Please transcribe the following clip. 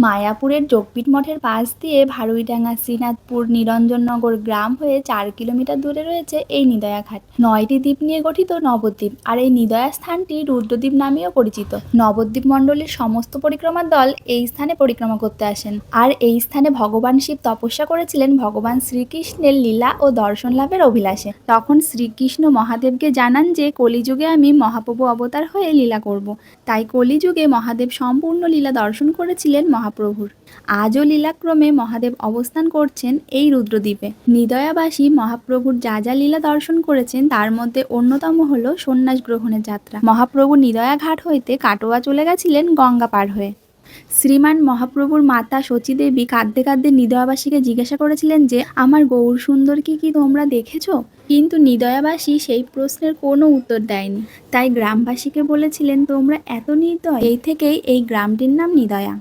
মায়াপুরের যোগপীঠ মঠের পাশ দিয়ে ভারুইডাঙ্গা, শ্রীনাথপুর, নিরঞ্জননগর গ্রাম হয়ে 4 কিলোমিটার দূরে রয়েছে এই নিদয়া ঘাট। 9টি দ্বীপ নিয়ে গঠিত নবদ্বীপ, আর এই নিদয়া স্থানটি রুদ্রদ্বীপ নামেও পরিচিত। নবদ্বীপ মণ্ডলীর সমস্ত পরিক্রমার দল এই স্থানে পরিক্রমা করতে আসেন। আর এই স্থানে ভগবান শিব তপস্যা করেছিলেন ভগবান শ্রীকৃষ্ণের লীলা ও দর্শন লাভের অভিলাষে। তখন শ্রীকৃষ্ণ মহাদেবকে জানান যে কলিযুগে আমি মহাপ্রভু অবতার হয়ে লীলা করব। তাই কলিযুগে মহাদেব সম্পূর্ণ লীলা দর্শন করেছিলেন মহাপ্রভুর। আজও লীলাক্রমে মহাদেব অবস্থান করছেন এই রুদ্রদ্বীপে। নিদয়াবাসী মহাপ্রভুর যা যা লীলা দর্শন করেছেন তার মধ্যে অন্যতম হল সন্ন্যাস গ্রহণের যাত্রা। মহাপ্রভু নিদয়া ঘাট হইতে কাটোয়া চলে গেছিলেন গঙ্গা পার হয়ে। শ্রীমান মহাপ্রভুর মাতা শচী দেবী কাঁদতে কাঁদতে নিদয়াবাসীকে জিজ্ঞাসা করেছিলেন যে আমার গৌর সুন্দরকে কি তোমরা দেখেছো? কিন্তু নিদয়াবাসী সেই প্রশ্নের কোনো উত্তর দেয়নি। তাই গ্রামবাসীকে বলেছিলেন তোমরা এত নির্দয়। এই থেকেই এই গ্রামটির নাম নিদয়া।